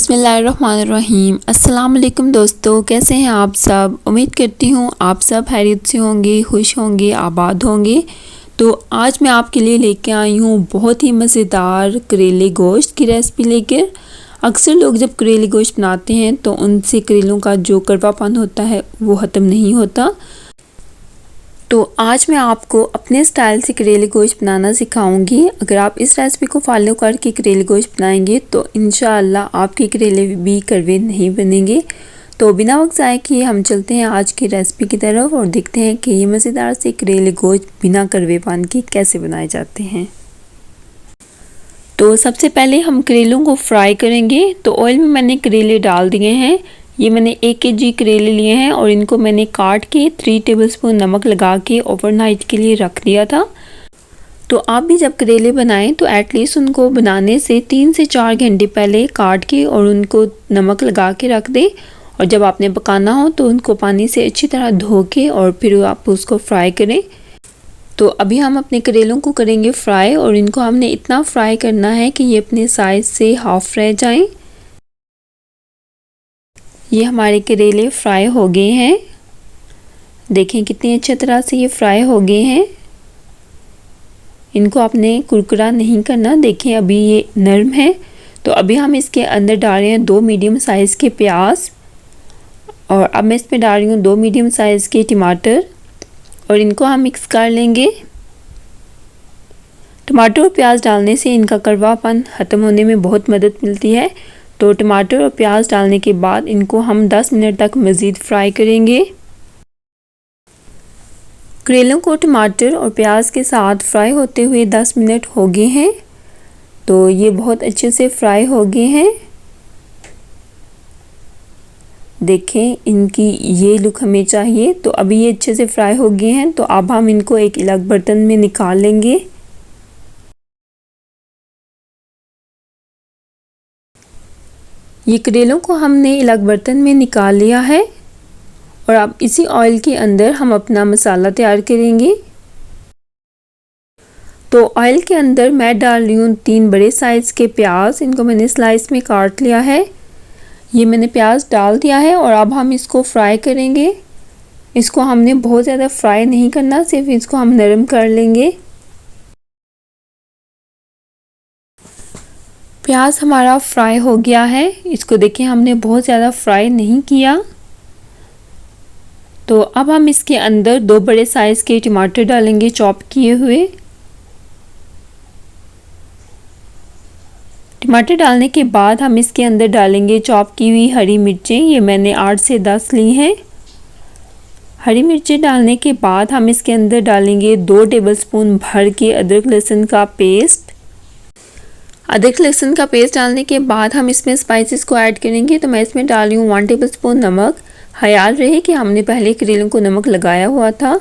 बिस्मिल्लाहिर्रहमानिर्रहीम। अस्सलाम वालेकुम दोस्तों, कैसे हैं आप सब। उम्मीद करती हूँ आप सब खैरियत से होंगे, खुश होंगे, आबाद होंगे। तो आज मैं आपके लिए लेके आई हूँ बहुत ही मज़ेदार करेले गोश्त की रेसिपी लेकर। अक्सर लोग जब करेले गोश्त बनाते हैं तो उनसे करेलों का जो कड़वापन होता है वो ख़त्म नहीं होता। तो आज मैं आपको अपने स्टाइल से करेले गोश्त बनाना सिखाऊंगी। अगर आप इस रेसिपी को फॉलो करके करेले गोश्त बनाएंगे तो इंशाअल्लाह आपके करेले भी कड़वे नहीं बनेंगे। तो बिना वक्त ज़ाय किए हम चलते हैं आज की रेसिपी की तरफ और देखते हैं कि ये मज़ेदार से करेले गोश्त बिना कड़वेपन के कैसे बनाए जाते हैं। तो सबसे पहले हम करेलों को फ्राई करेंगे। तो ऑयल में मैंने करेले डाल दिए हैं। ये मैंने 1 kg करेले लिए हैं और इनको मैंने काट के 3 टेबलस्पून नमक लगा के ओवरनाइट के लिए रख दिया था। तो आप भी जब करेले बनाएं तो एटलीस्ट उनको बनाने से 3 से 4 घंटे पहले काट के और उनको नमक लगा के रख दें। और जब आपने पकाना हो तो उनको पानी से अच्छी तरह धो के और फिर आप उसको फ्राई करें। तो अभी हम अपने करेलों को करेंगे फ्राई और इनको हमने इतना फ्राई करना है कि ये अपने साइज़ से हाफ़ रह जाएं। ये हमारे करेले फ्राई हो गए हैं। देखें कितनी अच्छी तरह से ये फ्राई हो गए हैं। इनको आपने कुरकुरा नहीं करना। देखें अभी ये नरम है। तो अभी हम इसके अंदर डाल रहे हैं 2 मीडियम साइज़ के प्याज और अब मैं इसमें डाल रही हूँ 2 मीडियम साइज़ के टमाटर और इनको हम मिक्स कर लेंगे। टमाटर और प्याज डालने से इनका कड़वापन ख़त्म होने में बहुत मदद मिलती है। तो टमाटर और प्याज डालने के बाद इनको हम 10 मिनट तक मज़ीद फ्राई करेंगे। करेलों को टमाटर और प्याज के साथ फ्राई होते हुए 10 मिनट हो गए हैं। तो ये बहुत अच्छे से फ्राई हो गए हैं। देखें इनकी ये लुक हमें चाहिए। तो अभी ये अच्छे से फ्राई हो गए हैं। तो अब हम इनको एक अलग बर्तन में निकाल लेंगे। ये करेलों को हमने अलग बर्तन में निकाल लिया है और अब इसी ऑयल के अंदर हम अपना मसाला तैयार करेंगे। तो ऑयल के अंदर मैं डाल रही हूँ 3 बड़े साइज़ के प्याज। इनको मैंने स्लाइस में काट लिया है। ये मैंने प्याज डाल दिया है और अब हम इसको फ्राई करेंगे। इसको हमने बहुत ज़्यादा फ्राई नहीं करना, सिर्फ इसको हम नरम कर लेंगे। प्याज हमारा फ्राई हो गया है। इसको देखें हमने बहुत ज़्यादा फ्राई नहीं किया। तो अब हम इसके अंदर 2 बड़े साइज़ के टमाटर डालेंगे चॉप किए हुए। टमाटर डालने के बाद हम इसके अंदर डालेंगे चॉप की हुई हरी मिर्चें। ये मैंने 8 से 10 ली हैं। हरी मिर्चें डालने के बाद हम इसके अंदर डालेंगे 2 टेबलस्पून भर के अदरक लहसुन का पेस्ट। अदरक लहसुन का पेस्ट डालने के बाद हम इसमें स्पाइसेस को ऐड करेंगे। तो मैं इसमें डाल रही हूँ 1 टेबलस्पून नमक। ख्याल रहे कि हमने पहले करेलों को नमक लगाया हुआ था।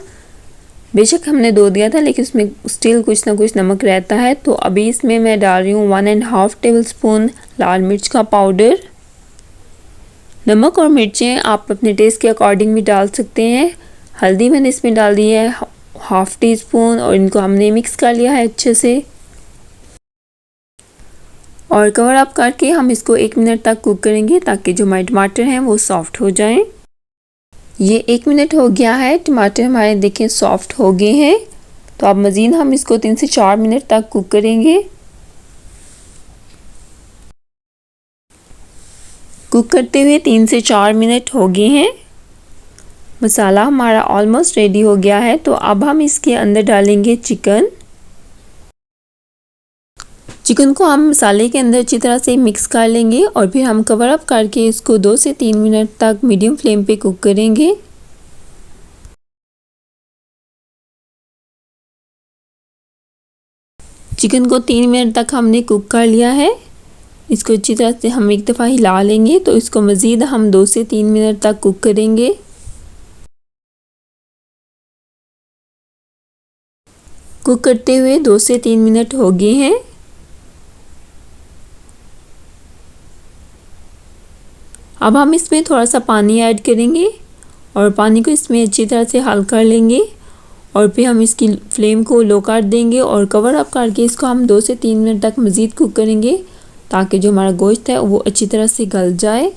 बेशक हमने 2 दिया था लेकिन उसमें स्टिल कुछ ना कुछ नमक रहता है। तो अभी इसमें मैं डाल रही हूँ 1.5 टेबलस्पून लाल मिर्च का पाउडर। नमक और मिर्चें आप अपने टेस्ट के अकॉर्डिंग भी डाल सकते हैं। हल्दी मैंने इसमें डाल दी है ½ टीस्पून और इनको हमने मिक्स कर लिया है अच्छे से और कवर अप करके हम इसको 1 मिनट तक कुक करेंगे ताकि जो हमारे टमाटर हैं वो सॉफ्ट हो जाएं। ये 1 मिनट हो गया है। टमाटर हमारे देखें सॉफ्ट हो गए हैं। तो अब मज़ीद हम इसको 3 से 4 मिनट तक कुक करेंगे। कुक करते हुए 3 से 4 मिनट हो गए हैं। मसाला हमारा ऑलमोस्ट रेडी हो गया है। तो अब हम इसके अंदर डालेंगे चिकन। चिकन को हम मसाले के अंदर अच्छी तरह से मिक्स कर लेंगे और फिर हम कवर अप करके इसको 2 से 3 मिनट तक मीडियम फ्लेम पे कुक करेंगे। चिकन को 3 मिनट तक हमने कुक कर लिया है। इसको अच्छी तरह से हम एक दफ़ा हिला लेंगे। तो इसको मज़ीद हम 2 से 3 मिनट तक कुक करेंगे। कुक करते हुए 2 से 3 मिनट हो गए हैं। अब हम इसमें थोड़ा सा पानी ऐड करेंगे और पानी को इसमें अच्छी तरह से हल कर लेंगे और फिर हम इसकी फ्लेम को लो कर देंगे और कवर अप करके इसको हम 2 से 3 मिनट तक मज़ीद कुक करेंगे ताकि जो हमारा गोश्त है वो अच्छी तरह से गल जाए।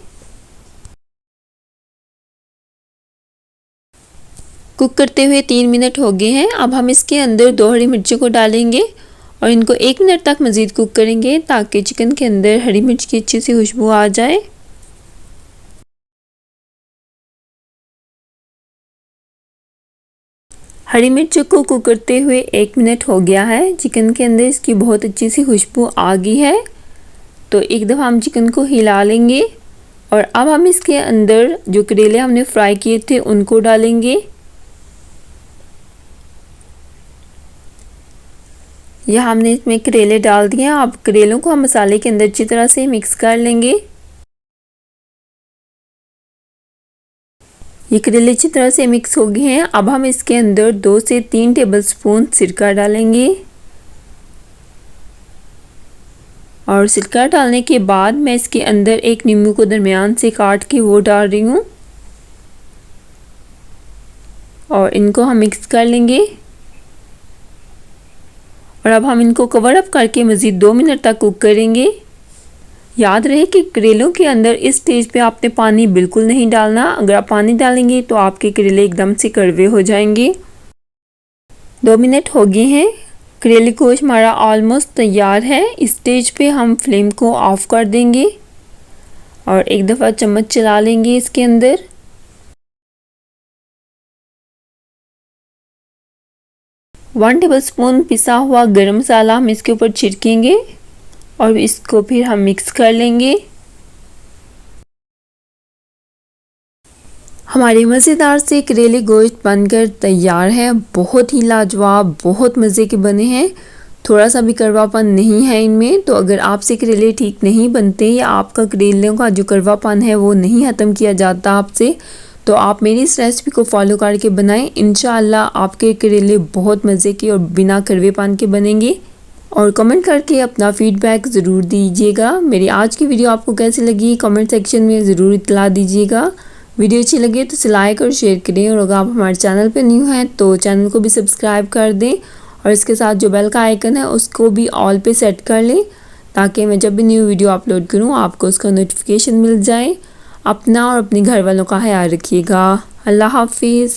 कुक करते हुए 3 मिनट हो गए हैं। अब हम इसके अंदर 2 हरी मिर्चों को डालेंगे और इनको 1 मिनट तक मज़ीद कुक करेंगे ताकि चिकन के अंदर हरी मिर्च की अच्छी सी खुशबू आ जाए। हरी मिर्च को कुक करते हुए 1 मिनट हो गया है। चिकन के अंदर इसकी बहुत अच्छी सी खुशबू आ गई है। तो एक दफ़ा हम चिकन को हिला लेंगे और अब हम इसके अंदर जो करेले हमने फ्राई किए थे उनको डालेंगे। यह हमने इसमें करेले डाल दिए हैं। अब करेलों को हम मसाले के अंदर अच्छी तरह से मिक्स कर लेंगे। ये करेले अच्छी तरह से मिक्स हो गए हैं। अब हम इसके अंदर 2 से 3 टेबलस्पून सिरका डालेंगे और सिरका डालने के बाद मैं इसके अंदर एक नींबू को दरमियान से काट के वो डाल रही हूँ और इनको हम मिक्स कर लेंगे। और अब हम इनको कवर अप करके मज़ीद 2 मिनट तक कुक करेंगे। याद रहे कि करेलों के अंदर इस स्टेज पे आपने पानी बिल्कुल नहीं डालना। अगर आप पानी डालेंगे तो आपके करेले एकदम से कड़वे हो जाएंगे। 2 मिनट हो गए हैं। करेले गोश्त हमारा ऑलमोस्ट तैयार है। इस स्टेज पे हम फ्लेम को ऑफ कर देंगे और एक दफ़ा चम्मच चला लेंगे इसके अंदर। वन टेबलस्पून पिसा हुआ गरम मसाला हम इसके ऊपर छिड़केंगे और इसको फिर हम मिक्स कर लेंगे। हमारे मज़ेदार से करेले गोश्त बनकर तैयार है। बहुत ही लाजवाब, बहुत मज़े के बने हैं। थोड़ा सा भी कड़वापन नहीं है इनमें। तो अगर आपसे करेले ठीक नहीं बनते या आपका करेलों का जो कड़वापन है वो नहीं ख़त्म किया जाता आपसे, तो आप मेरी इस रेसिपी को फॉलो करके बनाएं। इंशाअल्लाह आपके करेले बहुत मज़े के और बिना कड़वेपन के बनेंगे। और कमेंट करके अपना फीडबैक ज़रूर दीजिएगा। मेरी आज की वीडियो आपको कैसी लगी कमेंट सेक्शन में ज़रूर इत्तला दीजिएगा। वीडियो अच्छी लगे तो इसे लाइक और शेयर करें और अगर आप हमारे चैनल पर न्यू हैं तो चैनल को भी सब्सक्राइब कर दें और इसके साथ जो बेल का आइकन है उसको भी ऑल पे सेट कर लें ताकि मैं जब भी न्यू वीडियो अपलोड करूं आपको उसका नोटिफिकेशन मिल जाए। अपना और अपने घर वालों का ख्याल रखिएगा। अल्लाह हाफिज़।